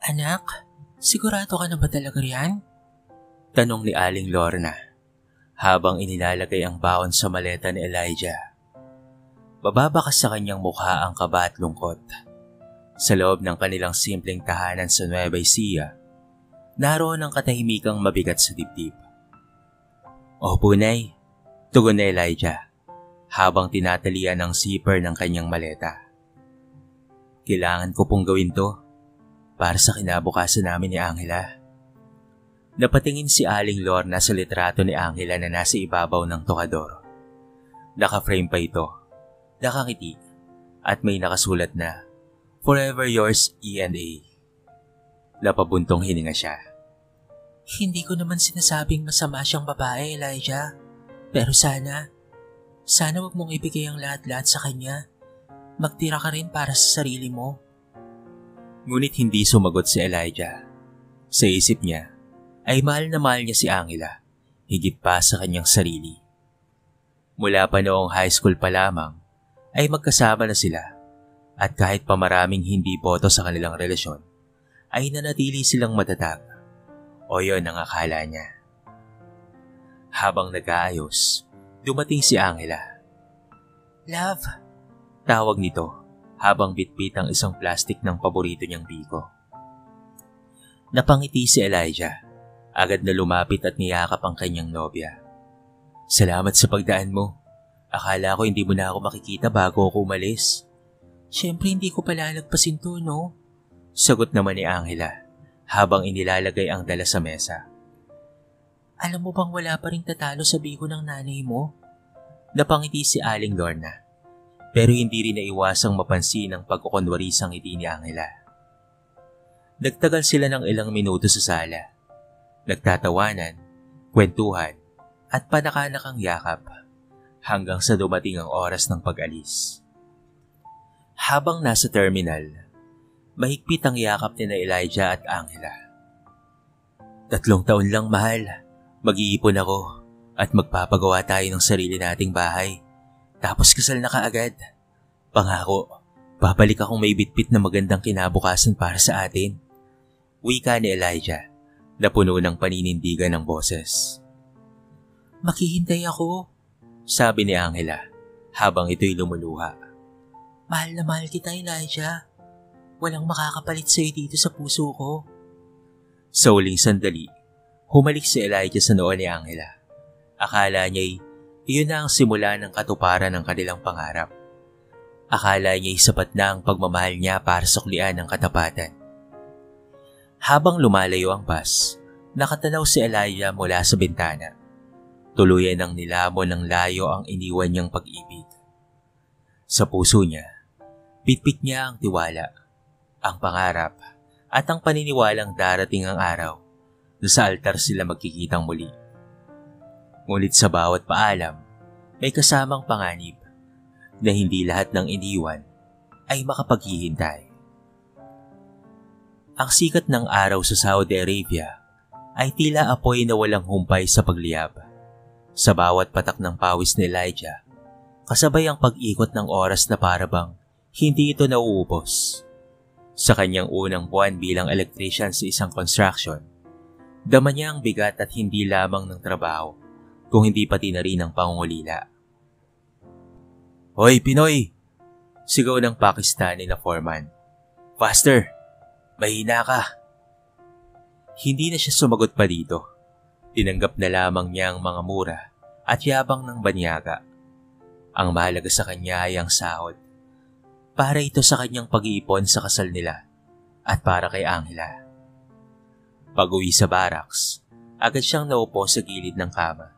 Anak, sigurado ka na ba talaga riyan? Tanong ni Aling Lorna habang inilalagay ang baon sa maleta ni Elijah. Bababakas sa kanyang mukha ang kaba at lungkot. Sa loob ng kanilang simpleng tahanan sa Nueva Ecija, naroon ang katahimikang mabigat sa dibdib. "Opo, Nay," tugon ni Elijah habang tinatalian ang zipper ng kanyang maleta. "Kailangan ko pong gawin to para sa kinabukasan namin ni Angela." Napatingin si Aling Lorna sa litrato ni Angela na nasa ibabaw ng tokador. Naka-frame pa ito, nakangiti, at may nakasulat na, "Forever yours, E&A." Napabuntong hininga siya. Hindi ko naman sinasabing masama siyang babae, Elijah. Pero sana wag mong ibigay ang lahat-lahat sa kanya. Magtira ka rin para sa sarili mo. Ngunit hindi sumagot si Elijah. Sa isip niya, ay mahal na mahal niya si Angela, higit pa sa kanyang sarili. Mula pa noong high school pa lamang, ay magkasama na sila, at kahit pa maraming hindi boto sa kanilang relasyon, ay nanatili silang matatag, o yon ang akala niya. Habang nag-aayos, dumating si Angela. Love, Tawag nito habang bitbit ang isang plastik ng paborito niyang biko. Napangiti si Elijah. Agad na lumapit at niyakap ang kanyang nobya. "Salamat sa pagdaan mo. Akala ko hindi mo na ako makikita bago ako umalis." Siyempre hindi ko palalagpasin to, no? Sagot naman ni Angela habang inilalagay ang dala sa mesa. Alam mo bang wala pa rin tatalo sa biko ng nanay mo? Napangiti si Aling Lorna, pero hindi rin naiwasang mapansin ang pagkukunwarisang ngiti ni Angela. Nagtagal sila ng ilang minuto sa sala. Nagtatawanan, kwentuhan, at panakanakang yakap hanggang sa dumating ang oras ng pag-alis. Habang nasa terminal, mahigpit ang yakap ni Elijah at Angela. 3 taon lang, mahal. Mag-iipon ako at magpapagawa tayo ng sarili nating bahay. Tapos kasal na kaagad. Pangako, babalik akong may bitbit na magandang kinabukasan para sa atin. Wika ni Elijah na puno ng paninindigan ng boses. Maghihintay ako, sabi ni Angela habang ito'y lumuluha. Mahal na mahal kita, Elijah. Walang makakapalit sa'yo dito sa puso ko. Sa uling sandali, humalik si Elijah sa noo ni Angela. Akala niya'y iyon na ang simula ng katuparan ng kanilang pangarap. Akala niya'y sapat na ang pagmamahal niya para suklian ang katapatan. Habang lumalayo ang bus, nakatanaw si Elijah mula sa bintana. Tuluyan ng nilamon ng layo ang iniwan niyang pag-ibig. Sa puso niya, bitbit niya ang tiwala, ang pangarap, at ang paniniwalang darating ang araw na sa altar sila magkikitang muli. Ngunit sa bawat paalam, may kasamang panganib na hindi lahat ng iniwan ay makapaghihintay. Ang sikat ng araw sa Saudi Arabia ay tila apoy na walang humpay sa pagliyab. Sa bawat patak ng pawis ni Elijah, kasabay ang pag-ikot ng oras na parabang hindi ito nauubos. Sa kanyang unang buwan bilang electrician sa isang construction, dama niya ang bigat at hindi lamang ng trabaho, kung hindi pati na rin ang pangungulila. "Hoy, Pinoy!" Sigaw ng Pakistani na foreman. "Faster! Mahina ka!" Hindi na siya sumagot pa dito. Tinanggap na lamang niya ang mga mura at yabang ng banyaga. Ang mahalaga sa kanya ay ang sahod. Para ito sa kanyang pag-iipon sa kasal nila at para kay Angela. Pag-uwi sa barracks, agad siyang naupo sa gilid ng kama.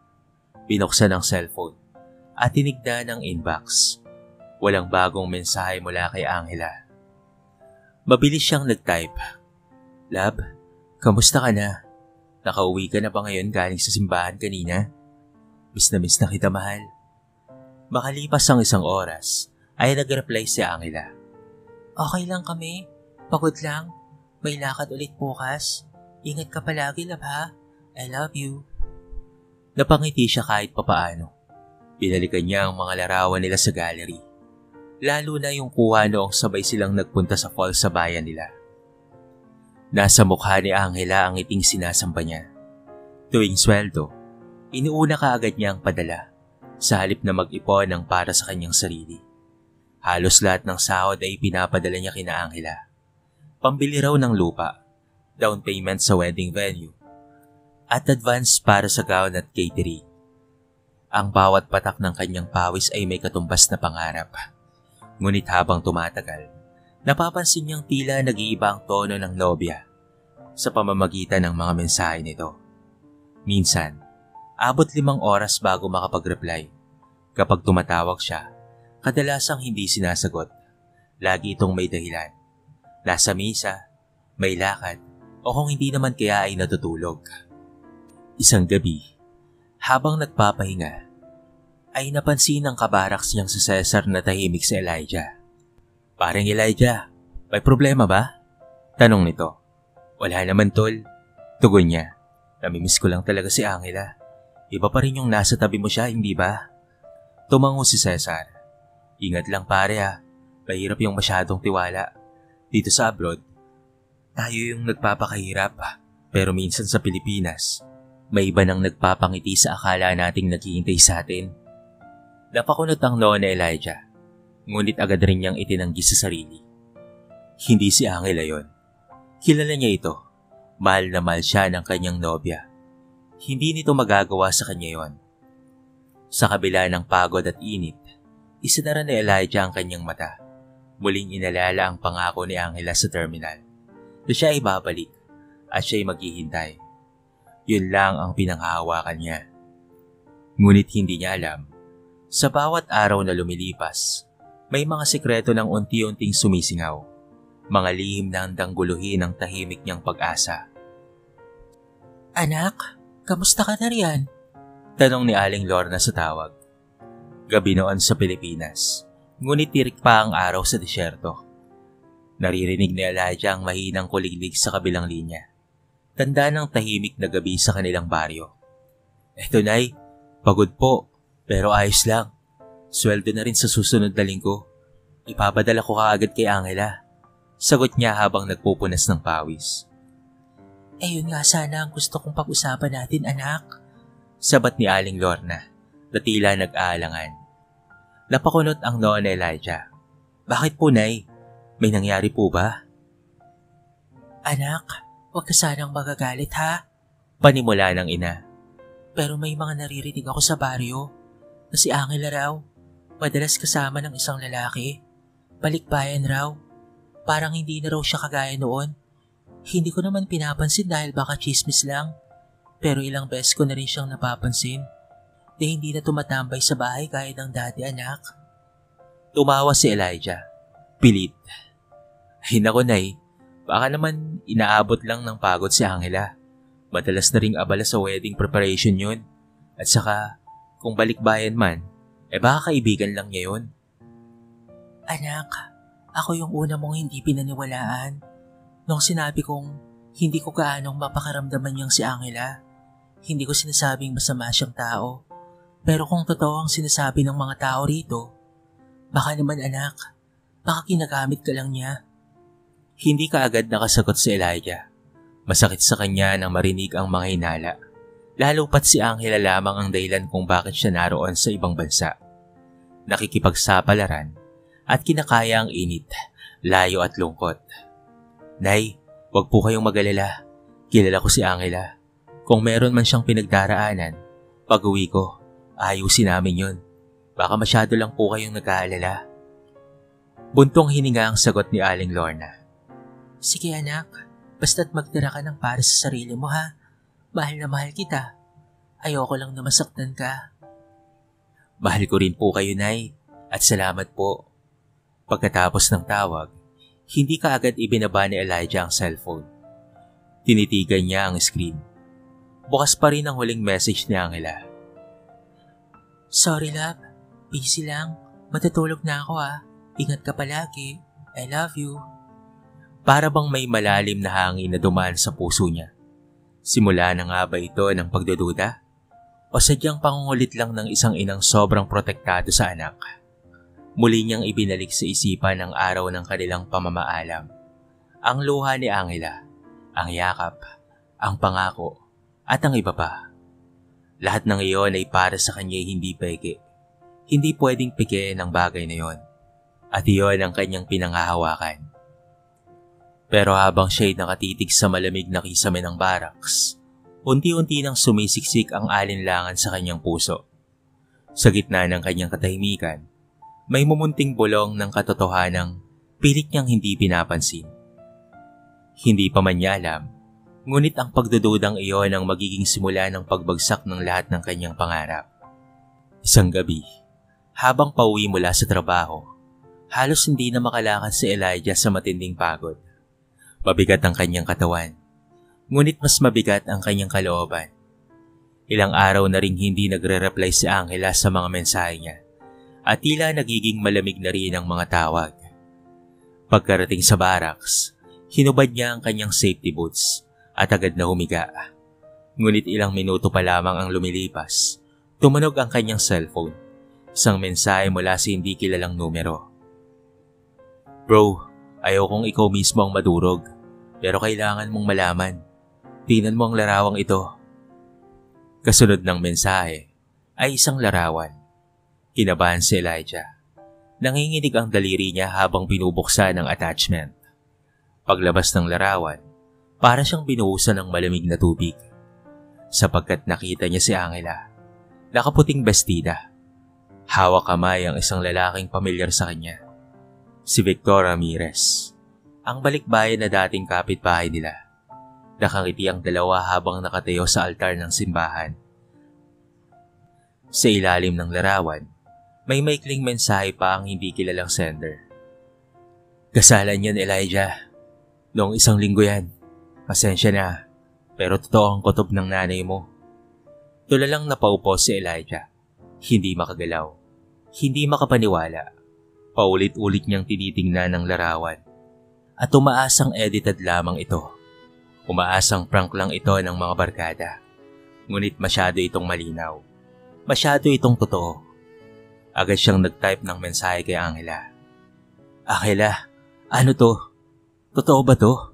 Binuksan ang cellphone at tinignan ang inbox. Walang bagong mensahe mula kay Angela. Mabilis siyang nag-type. "Love, kamusta ka na? Nakauwi ka na ba ngayon galing sa simbahan kanina? Miss na kita, mahal." Makalipas ang 1 oras, ay nag-reply si Angela. Okay lang kami. Pagod lang. May lakad ulit bukas. Ingat ka palagi, love, ha? I love you. Napangiti siya kahit papaano. Binalikan niya ang mga larawan nila sa gallery. Lalo na yung kuha noong sabay silang nagpunta sa falls sa bayan nila. Nasa mukha ni Angela ang ngiting sinasamba niya. Tuwing sweldo, inuuna kaagad niya ang padala sa halip na mag-ipon ng para sa kanyang sarili. Halos lahat ng sahod ay pinapadala niya kina Angela. Pambili raw ng lupa, down payment sa wedding venue, at advance para sa gown at catering. Ang bawat patak ng kanyang pawis ay may katumbas na pangarap. Ngunit habang tumatagal, napapansin niyang tila nag-iiba ang tono ng nobya sa pamamagitan ng mga mensahe nito. Minsan, abot 5 oras bago makapag-reply. Kapag tumatawag siya, kadalasang hindi sinasagot. Lagi itong may dahilan. Nasa misa, may lakad, o kung hindi naman kaya ay natutulog. Isang gabi, habang nagpapahinga, ay napansin ng kabaraks niyang si Cesar na tahimik si Elijah. "Parang Elijah, may problema ba?" Tanong nito. "Wala naman tol," tugon niya. "Namimiss ko lang talaga si Angela. Iba pa rin yung nasa tabi mo siya, hindi ba?" Tumango si Cesar. "Ingat lang pare ha, mahirap yung masyadong tiwala. Dito sa abroad, tayo yung nagpapakahirap. Pero minsan sa Pilipinas, may iba nang nagpapangiti sa akala nating naghihintay sa atin." Napakunot ang noo ni Elijah, ngunit agad rin niyang itinanggi sa sarili. Hindi si Angela yon. Kilala niya ito. Mahal na mahal siya ng kanyang nobya. Hindi nito magagawa sa kanya yon. Sa kabila ng pagod at init, isinara ni Elijah ang kanyang mata. Muling inalala ang pangako ni Angela sa terminal na siya ay babalik at siya ay maghihintay. Yun lang ang pinanghahawakan niya. Ngunit hindi niya alam, sa bawat araw na lumilipas, may mga sikreto ng unti-unting sumisingaw, mga lihim na handang guluhin ang tahimik niyang pag-asa. "Anak, kamusta ka na riyan?" Tanong ni Aling Lorna sa tawag. Gabi noon sa Pilipinas, ngunit tirik pa ang araw sa disyerto. Naririnig ni Elijah ang mahinang kuliglig sa kabilang linya. Tanda ng tahimik na gabi sa kanilang baryo. "Eto nay, pagod po, pero ayos lang. Sweldo na rin sa susunod na linggo. Ipapadala ko kaagad kay Angela." Sagot niya habang nagpupunas ng pawis. "Yun nga sana ang gusto kong pag-usapan natin, anak." Sabat ni Aling Lorna na tila nag-aalangan. Napakunot ang noo ni Elijah. "Bakit po, Nay? May nangyari po ba?" "Anak, huwag ka sanang magagalit ha. Panimula ng ina. Pero may mga naririnig ako sa baryo na si Angela raw, madalas kasama ng isang lalaki. Balikbayan raw. Parang hindi na raw siya kagaya noon. Hindi ko naman pinapansin dahil baka chismis lang. Pero ilang beses ko na rin siyang napapansin na hindi na tumatambay sa bahay gaya ng dati, anak." Tumawa si Elijah. Pilit. "Ay nako Nay, baka naman inaabot lang ng pagod si Angela. Madalas na ring abala sa wedding preparation yun. At saka, kung balikbayan man, baka kaibigan lang niya yun." "Anak, ako yung una mong hindi pinaniwalaan nung sinabi kong hindi ko gaanong mapakaramdaman niyang si Angela. Hindi ko sinasabing masama siyang tao. Pero kung totoo ang sinasabi ng mga tao rito, baka naman anak, baka ginagamit ka lang niya." Hindi kaagad nakasagot si Elijah. Masakit sa kanya nang marinig ang mga hinala. Lalo pat si Angela lamang ang dahilan kung bakit siya naroon sa ibang bansa. Nakikipagsapalaran at kinakaya ang init, layo at lungkot. "Nay, wag po kayong mag-alala. Kilala ko si Angela. Kung meron man siyang pinagdaraanan, pag-uwi ko, ayusin namin yun. Baka masyado lang po kayong nag-aalala." Buntong hininga ang sagot ni Aling Lorna. "Sige anak, basta't magtira ka ng para sa sarili mo ha. Mahal na mahal kita. Ayoko lang na masaktan ka." "Mahal ko rin po kayo, Nay, at salamat po." Pagkatapos ng tawag, hindi kaagad ibinaba ni Elijah ang cellphone. Tinitigan niya ang screen. Bukas pa rin ang huling message ni Angela. "Sorry love, busy lang. Matutulog na ako ha. Ingat ka palagi. I love you." Para bang may malalim na hangin na dumaan sa puso niya. Simula na nga ba ito ng pagdududa? O sadyang pangungulit lang ng isang inang sobrang protektado sa anak? Muli niyang ibinalik sa isipan ang araw ng kanilang pamamaalam. Ang luha ni Angela, ang yakap, ang pangako, at ang iba pa. Lahat ng iyon ay para sa kanya hindi peke. Hindi pwedeng peke ng bagay na iyon. At iyon ang kanyang pinanghahawakan. Pero habang siya'y nakatitig sa malamig na kisame ng baraks, unti-unti nang sumisiksik ang alinlangan sa kanyang puso. Sa gitna ng kanyang katahimikan, may mumunting bulong ng katotohanang pilit niyang hindi pinapansin. Hindi pa man niya alam, ngunit ang pagdududang iyon ang magiging simula ng pagbagsak ng lahat ng kanyang pangarap. Isang gabi, habang pauwi mula sa trabaho, halos hindi na makalakad si Elijah sa matinding pagod. Mabigat ang kanyang katawan, ngunit mas mabigat ang kanyang kalooban. Ilang araw na ring hindi nagre-reply si Angela sa mga mensahe niya at tila nagiging malamig na rin ang mga tawag. Pagkarating sa barracks, hinubad niya ang kanyang safety boots at agad na humiga. Ngunit ilang minuto pa lamang ang lumilipas, tumunog ang kanyang cellphone. Isang mensahe mula sa hindi kilalang numero. "Bro, ayaw kong ikaw mismo ang madurog, pero kailangan mong malaman. Tingnan mo ang larawang ito." Kasunod ng mensahe ay isang larawan. Kinabahan si Elijah. Nanginginig ang daliri niya habang binubuksan ang attachment. Paglabas ng larawan, para siyang binuhusan ng malamig na tubig. Sapagkat nakita niya si Angela, nakaputing bestida. Hawak kamay ang isang lalaking pamilyar sa kanya. Si Victor Ramirez, ang balikbayan na dating kapitbahay nila. Nakangiti ang dalawa habang nakatayo sa altar ng simbahan. Sa ilalim ng larawan, may maikling mensahe pa ang hindi kilalang sender. "Kasalan yan, Elijah. Noong isang linggo yan. Pasensya na, pero totoo ang kutob ng nanay mo." Tulalang napaupo si Elijah. Hindi makagalaw. Hindi makapaniwala. Paulit-ulit niyang tinitingnan ang larawan. At umaasang edited lamang ito. Umaasang prank lang ito ng mga barkada. Ngunit masyado itong malinaw. Masyado itong totoo. Agad siyang nag-type ng mensahe kay Angela. "Angela, ano to? Totoo ba to?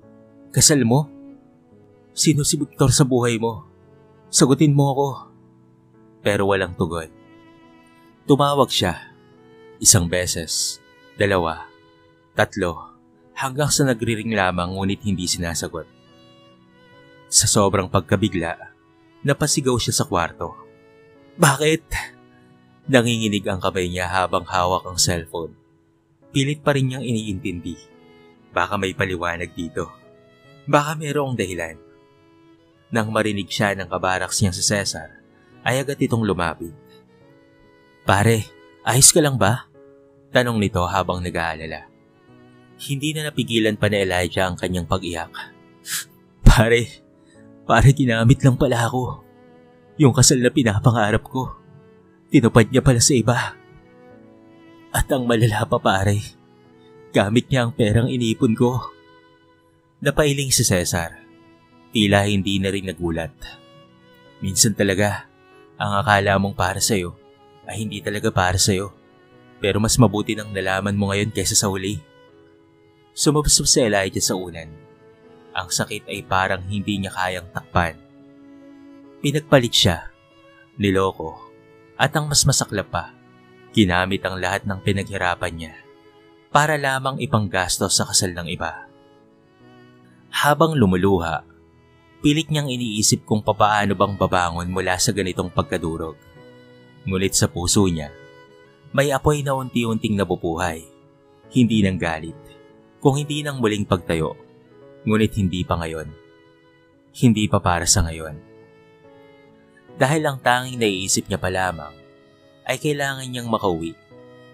Kasal mo? Sino si Victor sa buhay mo? Sagutin mo ako." Pero walang tugon. Tumawag siya. Isang beses, 2, 3, hanggang sa nagriring lamang ngunit hindi sinasagot. Sa sobrang pagkabigla, napasigaw siya sa kwarto. "Bakit?" Nanginginig ang kamay niya habang hawak ang cellphone. Pilit pa rin niyang iniintindi. Baka may paliwanag dito. Baka mayroong dahilan. Nang marinig siya ng kabaraks niyang si Cesar, ay agad itong lumapit. "Pare, ayos ka lang ba?" Tanong nito habang nag-aalala. Hindi na napigilan pa ni Elijah ang kanyang pag-iyak. Pare, ginamit lang pala ako. Yung kasal na pinapangarap ko, tinupad niya pala sa iba. At ang malala pa, pare, gamit niya ang perang inipon ko." Napailing si Cesar. Tila hindi na rin nagulat. Minsan talaga, ang akala mong para sa'yo ay hindi talaga para sa'yo. Pero mas mabuti nang nalaman mo ngayon kaysa sa huli. Sumubsob si Elijah sa unan. Ang sakit ay parang hindi niya kayang takpan. Pinagpalit siya, niloko, at ang mas masaklap pa, ginamit ang lahat ng pinaghirapan niya para lamang ipanggastos sa kasal ng iba. Habang lumuluha, pilit niyang iniisip kung papaano bang babangon mula sa ganitong pagkadurog. Ngunit sa puso niya, may apoy na unti-unting nabubuhay. Hindi ng galit, kung hindi ng muling pagtayo. Ngunit hindi pa ngayon. Hindi pa para sa ngayon. Dahil ang tanging naiisip niya pa lamang ay kailangan niyang makauwi.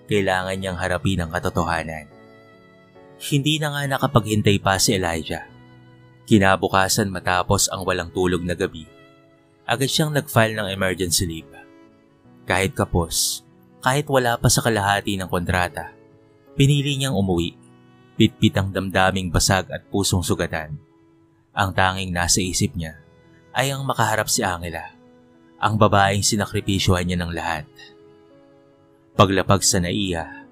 Kailangan niyang harapin ang katotohanan. Hindi na nga nakapaghintay pa si Elijah. Kinabukasan matapos ang walang tulog na gabi, agad siyang nag-file ng emergency leave. Kahit kapos, kahit wala pa sa kalahati ng kontrata, pinili niyang umuwi. Pitpit ang damdaming basag at pusong sugatan. Ang tanging nasa isip niya ay ang makaharap si Angela, ang babaeng sinakripisyohan niya ng lahat. Paglapag sa NAIA,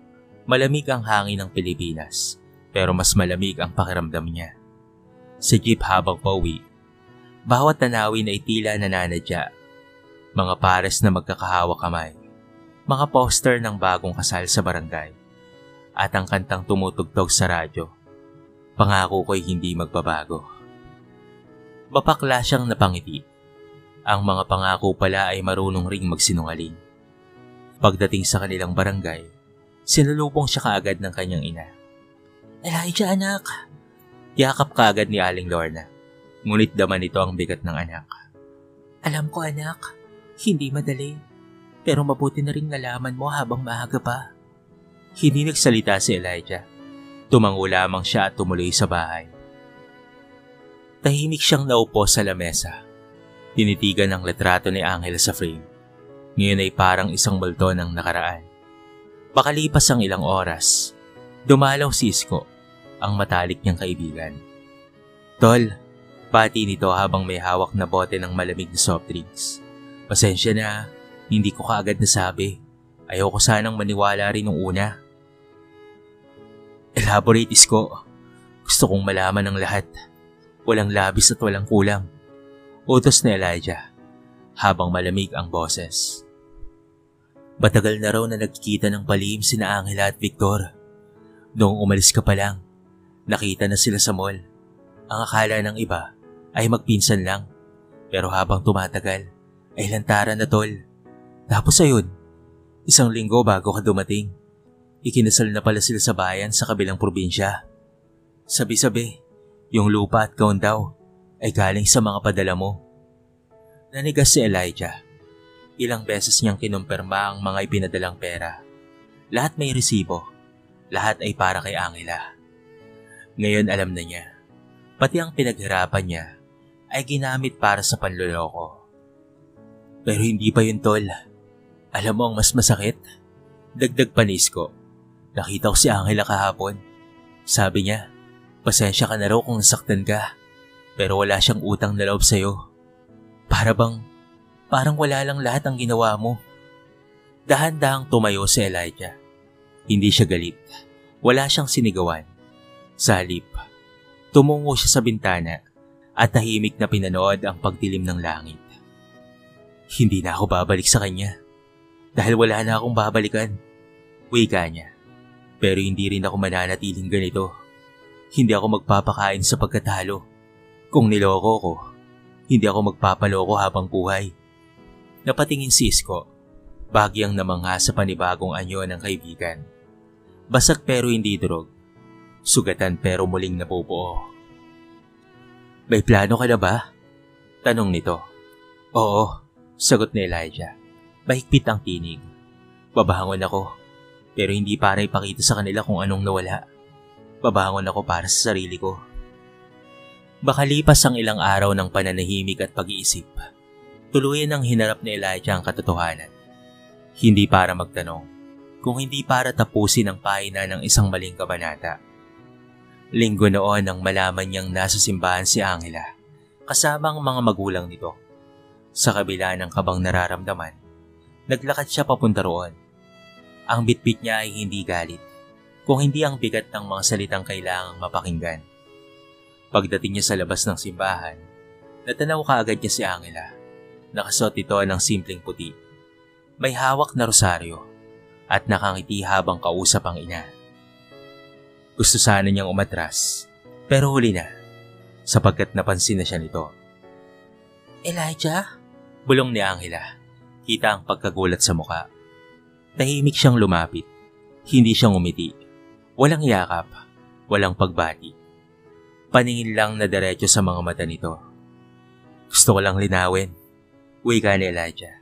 malamig ang hangin ng Pilipinas, pero mas malamig ang pakiramdam niya. sa jeep habang pauwi. Bawat tanawin ay tila nananadya. Mga pares na magkakahawak kamay. Mga poster ng bagong kasal sa barangay. At ang kantang tumutugtog sa radyo. Pangako ko'y hindi magbabago. Mapakla siyang napangiti. Ang mga pangako pala ay marunong ring magsinungaling. Pagdating sa kanilang barangay, sinalubong siya kaagad ng kanyang ina. Elijah, anak. Yakap kaagad ni Aling Lorna. Ngunit daman ito ang bigat ng anak. Alam ko, anak, hindi madali. Pero mabuti na rin nalaman mo habang maaga pa. Hindi nagsalita si Elijah. Tumango lamang siya at tumuloy sa bahay. Tahimik siyang naupo sa lamesa. Tinitigan ang litrato ni Angela sa frame. Ngayon ay parang isang multo ng nakaraan. Pakalipas ang ilang oras, dumalaw si Isko, ang matalik niyang kaibigan. Tol, pati nito habang may hawak na bote ng malamig na soft drinks. Pasensya na, hindi ko kaagad nasabi. Ayoko sanang maniwala rin nung una. Elaborate, Isko. Gusto kong malaman ng lahat. Walang labis at walang kulang. Utos ni Elijah, habang malamig ang boses. Matagal na raw na nagkikita ng palihim sina Angela at Victor. Noong umalis ka pa lang, nakita na sila sa mall. Ang akala ng iba ay magpinsan lang. Pero habang tumatagal, ay lantaran na tol. Tapos ayun, isang linggo bago ka dumating, ikinasal na pala sila sa bayan sa kabilang probinsya. Sabi-sabi, yung lupa at kaun daw ay galing sa mga padala mo. Nanigas si Elijah. Ilang beses niyang kinumpirma ang mga ipinadalang pera. Lahat may resibo. Lahat ay para kay Angela. Ngayon alam na niya. Pati ang pinaghirapan niya ay ginamit para sa panloloko. Pero hindi pa yun, tol. Alam mo ang mas masakit? Dagdag panis ko. Nakita ko si Angela kahapon. Sabi niya, pasensya ka na raw kung nasaktan ka. Pero wala siyang utang na loob sa'yo. Parang wala lang lahat ang ginawa mo. Dahan-dahang tumayo si Elijah. Hindi siya galit. Wala siyang sinigawan. Sa halip, tumungo siya sa bintana at tahimik na pinanood ang pagdilim ng langit. Hindi na ako babalik sa kanya. Dahil wala na akong babalikan. Wika niya. Pero hindi rin ako mananatiling ganito. Hindi ako magpapakain sa pagkatalo. Kung niloko ko, hindi ako magpapaloko habang buhay. Napatingin si Isko, bagyang namangha sa panibagong anyo ng kaibigan. Basag pero hindi durog. Sugatan pero muling nabubuo. May plano ka na ba? Tanong nito. Oo, sagot ni Elijah. Mahigpit ang tinig. Babangon ako, pero hindi para ipakita sa kanila kung anong nawala. Babangon ako para sa sarili ko. Makalipas ang ilang araw ng pananahimik at pag-iisip, tuluyan ang hinarap ni Elijah ang katotohanan. Hindi para magtanong, kung hindi para tapusin ang pahina ng isang maling kabanata. Linggo noon nang malaman niyang nasa simbahan si Angela, kasama ang mga magulang nito. Sa kabila ng kabang nararamdaman, naglakad siya papunta roon. Ang bitbit niya ay hindi galit, kung hindi ang bigat ng mga salitang kailangang mapakinggan. Pagdating niya sa labas ng simbahan, natanaw kaagad niya si Angela. Nakasuot ito ng simpleng puti. May hawak na rosaryo at nakangiti habang kausap ang ina. Gusto sana niyang umatras, pero huli na, sapagkat napansin na siya nito. Elijah? Bulong ni Angela. Kita ang pagkagulat sa muka. Tahimik siyang lumapit. Hindi siyang umiti. Walang yakap, walang pagbati. Paningin lang na diretso sa mga mata nito. Gusto ko lang linawin. Wika ni Elijah.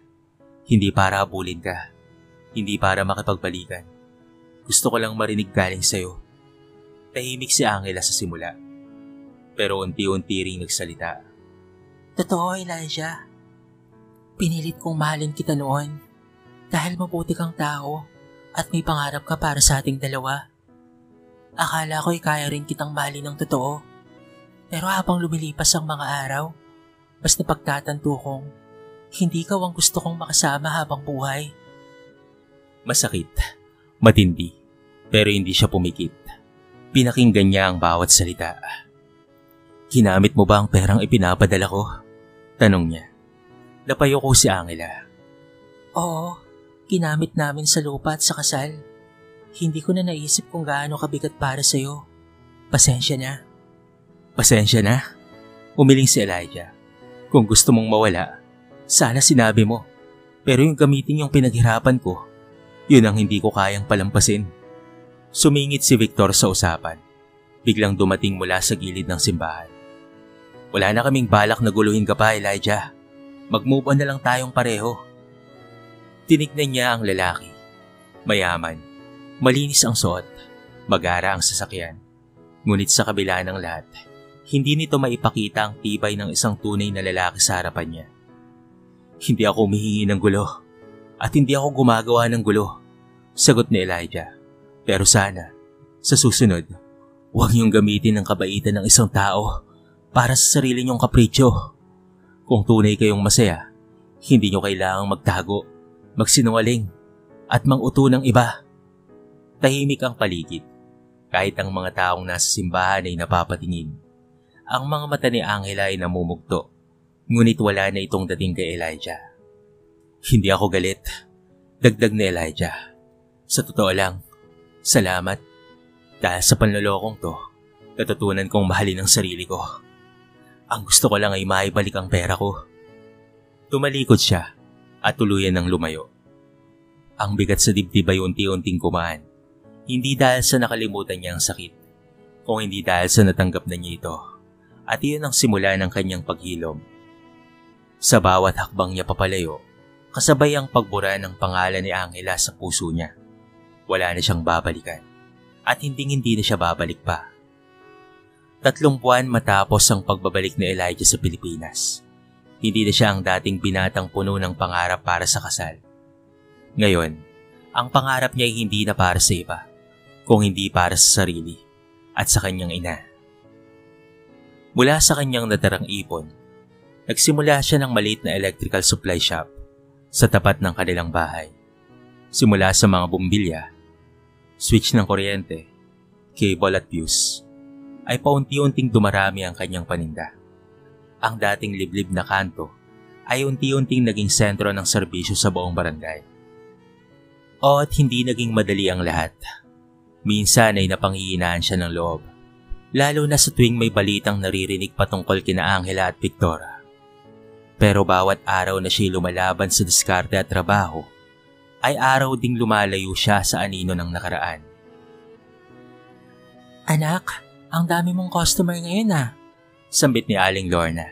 Hindi para habulin ka. Hindi para makipagbalikan. Gusto ko lang marinig galing sa'yo. Tahimik si Angela sa simula. Pero unti-unti ring nagsalita. Totoo, Elijah. Pinilit kong mahalin kita noon. Dahil mabuti kang tao at may pangarap ka para sa ating dalawa. Akala ko'y kaya rin kitang mahalin ng totoo. Pero habang lumilipas ang mga araw, mas napagtatanto kong hindi ikaw ang gusto kong makasama habang buhay. Masakit, matindi, pero hindi siya pumikit. Pinakinggan niya ang bawat salita. Ginamit mo ba ang perang ipinapadala ko? Tanong niya. Napayo ko si Angela. Oo, ginamit namin sa lupa at sa kasal. Hindi ko na naisip kung gaano kabigat para sa'yo. Pasensya na. Pasensya na? Umiling si Elijah. Kung gusto mong mawala, sana sinabi mo. Pero yung gamitin yung pinaghirapan ko, yun ang hindi ko kayang palampasin. Sumingit si Victor sa usapan. Biglang dumating mula sa gilid ng simbahan. Wala na kaming balak na guluhin ka pa, Elijah. Mag-move on na lang tayong pareho. Tinignan niya ang lalaki. Mayaman, malinis ang suot, magara ang sasakyan. Ngunit sa kabila ng lahat, hindi nito maipakita ang tibay ng isang tunay na lalaki sa harapan niya. Hindi ako humihingi ng gulo at hindi ako gumagawa ng gulo, sagot ni Elijah. Pero sana, sa susunod, huwag niyong gamitin ang kabaitan ng isang tao para sa sarili niyong kapritsyo. Kung tunay kayong masaya, hindi niyo kailangang magtago, magsinungaling, at manguto ng iba. Tahimik ang paligid, kahit ang mga taong nasa simbahan ay napapatingin. Ang mga mata ni Angela ay namumugto, ngunit wala na itong dating kay Elijah. Hindi ako galit, dagdag ni Elijah. Sa totoo lang, salamat. Dahil sa panlolokong to, natutunan kong mahalin ang sarili ko. Ang gusto ko lang ay maibalik ang pera ko. Tumalikod siya at tuluyan ng lumayo. Ang bigat sa dibdib ay unti-unting kumaan. Hindi dahil sa nakalimutan niya ang sakit, kung hindi dahil sa natanggap na niya ito. At iyon ang simula ng kanyang paghilom. Sa bawat hakbang niya papalayo, kasabay ang pagbura ng pangalan ni Angela sa puso niya. Wala na siyang babalikan. At hindi na siya babalik pa. 3 buwan matapos ang pagbabalik ni Elijah sa Pilipinas. Hindi na siya ang dating binatang puno ng pangarap para sa kasal. Ngayon, ang pangarap niya ay hindi na para sa iba, kung hindi para sa sarili at sa kanyang ina. Mula sa kanyang natarang ipon, nagsimula siya ng maliit na electrical supply shop sa tapat ng kanilang bahay. Simula sa mga bumbilya, switch ng kuryente, cable at fuse, ay paunti-unting dumarami ang kanyang paninda. Ang dating liblib na kanto ay unti-unting naging sentro ng serbisyo sa buong barangay. At hindi naging madali ang lahat. Minsan ay napanghihinaan siya ng loob, lalo na sa tuwing may balitang naririnig patungkol kina Angela at Victor. Pero bawat araw na siya lumalaban sa diskarte at trabaho, ay araw ding lumalayo siya sa anino ng nakaraan. Anak, ang dami mong customer ngayon Sambit ni Aling Lorna.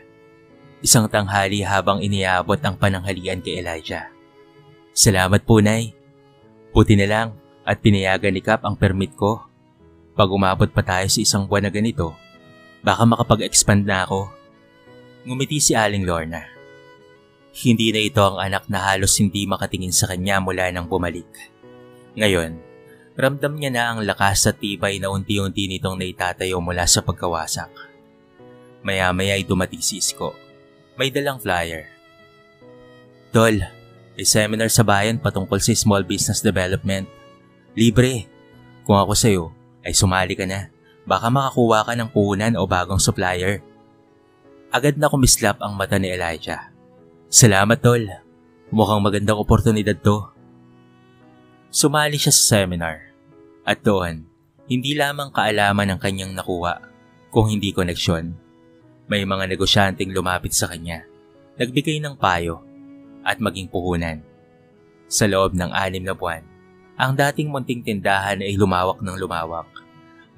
Isang tanghali habang iniabot ang pananghalian kay Elijah. Salamat po, Nay. Buti na lang at pinayagan ni Kap ang permit ko. Pag umabot pa tayo sa 1 buwan na ganito, baka makapag-expand na ako. Ngumiti si Aling Lorna. Hindi na ito ang anak na halos hindi makatingin sa kanya mula nang bumalik. Ngayon, ramdam niya na ang lakas at tibay na unti-unti nitong naitatayo mula sa pagkawasak. Maya-maya ay dumating si Isko. May dalang flyer. Tol, may seminar sa bayan patungkol sa small business development. Libre. Kung ako sa'yo, ay sumali ka na. Baka makakuha ka ng puhunan o bagong supplier. Agad na kumislap ang mata ni Elijah. Salamat, Tol. Mukhang magandang oportunidad to. Sumali siya sa seminar. At doon, hindi lamang kaalaman ang kanyang nakuha, kung hindi koneksyon. May mga negosyanteng lumapit sa kanya, nagbigay ng payo, at maging puhunan. Sa loob ng 6 na buwan, ang dating munting tindahan ay lumawak ng lumawak.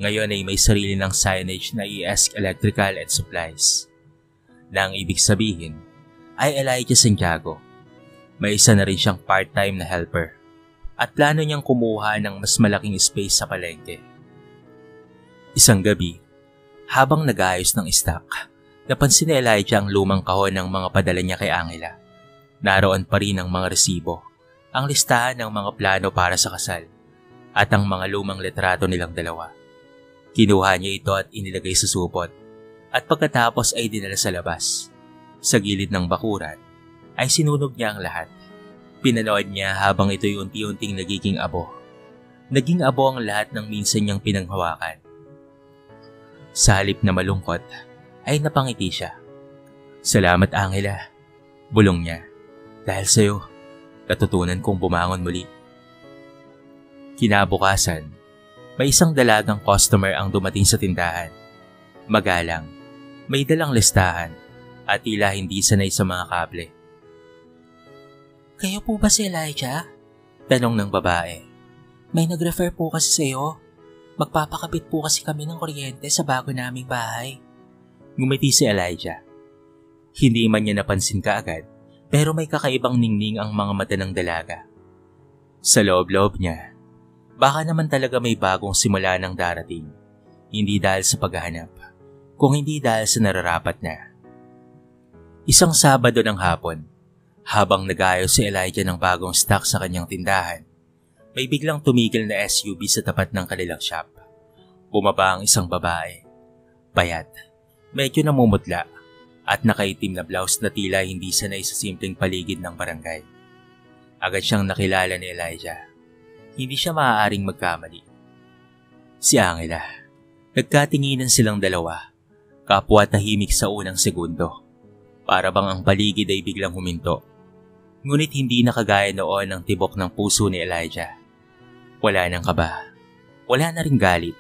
Ngayon ay may sarili ng signage na ES Electrical and Supplies. Na ang ibig sabihin ay Elijah Santiago. May isa na rin siyang part-time na helper at plano niyang kumuha ng mas malaking space sa palengke. Isang gabi, habang nag-aayos ng stock, napansin ni Elijah ang lumang kahon ng mga padala niya kay Angela. Naroon pa rin ang mga resibo, ang listahan ng mga plano para sa kasal, at ang mga lumang litrato nilang dalawa. Kinuha niya ito at inilagay sa supot, at pagkatapos ay dinala sa labas. Sa gilid ng bakuran, ay sinunog niya ang lahat. Pinanood niya habang ito'y unti-unting nagiging abo. Naging abo ang lahat ng minsan niyang pinanghawakan. Sa halip na malungkot, ay napangiti siya. Salamat Angela, bulong niya. Dahil sa'yo, natutunan kong bumangon muli. Kinabukasan, may isang dalagang customer ang dumating sa tindahan. Magalang, may dalang listahan at tila hindi sanay sa mga kable. Kayo po ba si Elijah? Tanong ng babae. May nag-refer po kasi sa'yo. Magpapakabit po kasi kami ng kuryente sa bago naming bahay. Ngumiti si Elijah. Hindi man niya napansin kaagad, pero may kakaibang ningning ang mga mata ng dalaga. Sa loob-loob niya, baka naman talaga may bagong simula ng darating. Hindi dahil sa paghahanap, kung hindi dahil sa nararapat na. Isang Sabado ng hapon, habang nag-aayos si Elijah ng bagong stock sa kanyang tindahan, may biglang tumigil na SUV sa tapat ng kanilang shop. Bumaba ang isang babae. Payat, medyo namumutla, at nakaitim na blouse na tila hindi sanay sa simpleng paligid ng barangay. Agad siyang nakilala ni Elijah. Hindi siya maaaring magkamali. Si Angela. Nagkatinginan silang dalawa, kapwa tahimik sa unang segundo. Para bang ang paligid ay biglang huminto. Ngunit hindi nakagaya noon ang tibok ng puso ni Elijah. Wala nang kaba. Wala na ring galit.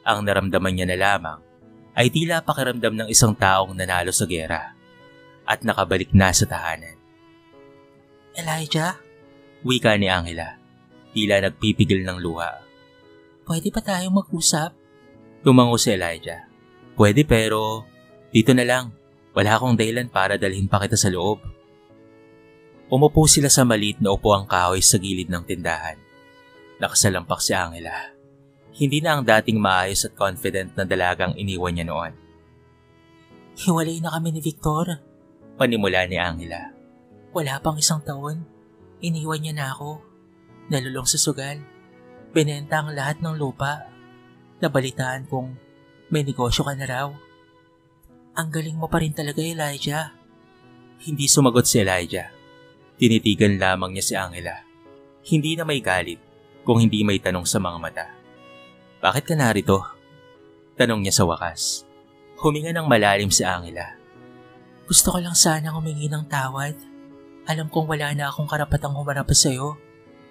Ang naramdaman niya na lamang ay tila pakiramdam ng isang taong nanalo sa gera at nakabalik na sa tahanan. Elijah? Wika ni Angela. Tila nagpipigil ng luha. Pwede ba tayong mag-usap? Tumango si Elijah. Pwede pero dito na lang. Wala akong dahilan para dalhin pa kita sa loob. Umupo sila sa maliit na upuang kahoy sa gilid ng tindahan. Nakasalampak si Angela. Hindi na ang dating maayos at confident na dalagang iniwan niya noon. Hiwalay na kami ni Victor. Panimula ni Angela. Wala pang isang taon. Iniwan niya na ako. Nalulong sa sugal. Binenta ang lahat ng lupa. Nabalitaan kong may negosyo ka na raw. Ang galing mo pa rin talaga, Elijah. Hindi sumagot si Elijah. Tinitigan lamang niya si Angela. Hindi na may galit, kung hindi may tanong sa mga mata. Bakit ka narito? Tanong niya sa wakas. Huminga ng malalim si Angela. Gusto ko lang sana humingi ng tawad. Alam kong wala na akong karapatang humarap sa iyo,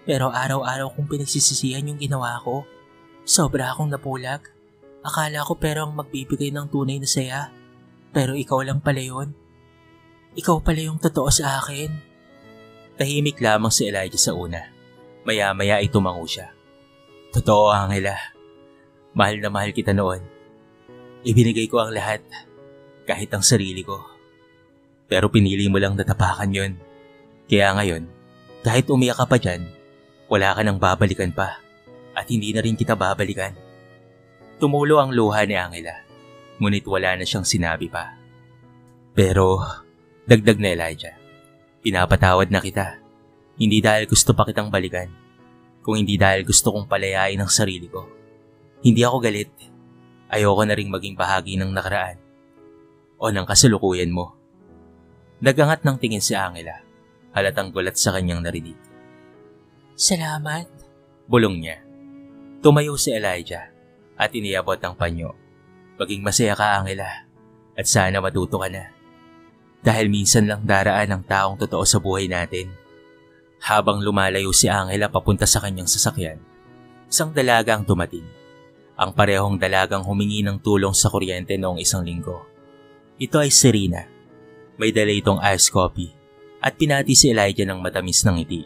pero araw-araw kong pinagsisisihan yung ginawa ko. Sobra akong napulag. Akala ko pero ang magbibigay ng tunay na saya. Pero ikaw lang pala yun. Ikaw pala yung totoo sa akin. Tahimik lamang si Elijah sa una. Maya-maya ay tumango siya. Totoo, Angela. Mahal na mahal kita noon. Ibinigay ko ang lahat, kahit ang sarili ko. Pero pinili mo lang natapakan yon. Kaya ngayon, kahit umiyak ka pa dyan, wala ka nang babalikan pa. At hindi na rin kita babalikan. Tumulo ang luha ni Angela. Ngunit wala na siyang sinabi pa. Pero, dagdag na Elijah. Pinapatawad na kita. Hindi dahil gusto pa kitang balikan. Kung hindi dahil gusto kong palayain ang sarili ko. Hindi ako galit. Ayoko na ring maging bahagi ng nakaraan. O ng kasalukuyan mo. Nagangat ng tingin si Angela. Halatang gulat sa kanyang narinig. Salamat. Bulong niya. Tumayo si Elijah at iniabot ang panyo. Maging masaya ka, Angela. At sana matuto ka na. Dahil minsan lang daraan ang taong totoo sa buhay natin. Habang lumalayo si Angela papunta sa kanyang sasakyan, isang dalaga ang dumating. Ang parehong dalagang humingi ng tulong sa kuryente noong isang linggo. Ito ay si Rina. May dala itong iced coffee at pinati si Elijah ng matamis ng ngiti.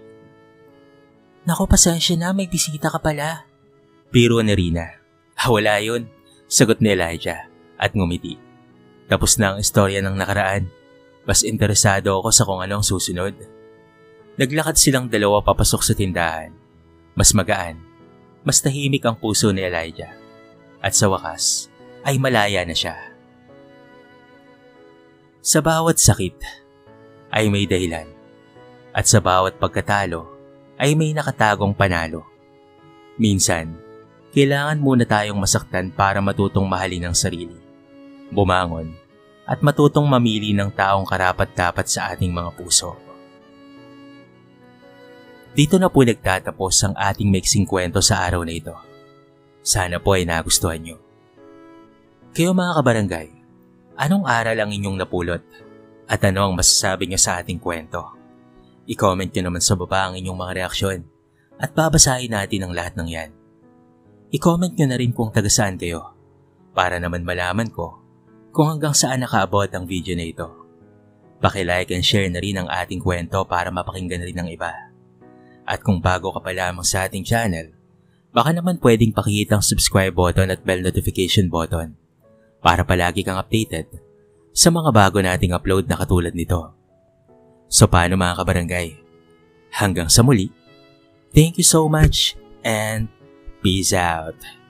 Naku, pasensya na, may bisita ka pala. Biro ni Rina. Wala yun, sagot ni Elijah at ngumiti. Tapos na ang istorya ng nakaraan. Mas interesado ako sa kung anong susunod. Naglakad silang dalawa papasok sa tindahan. Mas magaan, mas tahimik ang puso ni Elijah. At sa wakas, ay malaya na siya. Sa bawat sakit, ay may dahilan. At sa bawat pagkatalo, ay may nakatagong panalo. Minsan, kailangan muna tayong masaktan para matutong mahalin ang sarili. Bumangon, at matutong mamili ng taong karapat-dapat sa ating mga puso. Dito na po nagtatapos ang ating maiksing kwento sa araw na ito. Sana po ay nagustuhan nyo. Kayo mga kabarangay, Anong aral ang inyong napulot? At ano ang masasabi niyo sa ating kwento? I-comment niyo naman sa baba ang inyong mga reaksyon at babasahin natin ang lahat ng yan. I-comment niyo na rin kung taga saan kayo para naman malaman ko kung hanggang saan nakaabot ang video na ito. Paki-like and share na rin ang ating kwento para mapakinggan rin ng iba. At kung bago ka pa lamang sa ating channel, baka naman pwedeng pakihit ang subscribe button at bell notification button para palagi kang updated sa mga bago nating upload na katulad nito. So paano mga kabarangay? Hanggang sa muli, thank you so much and peace out!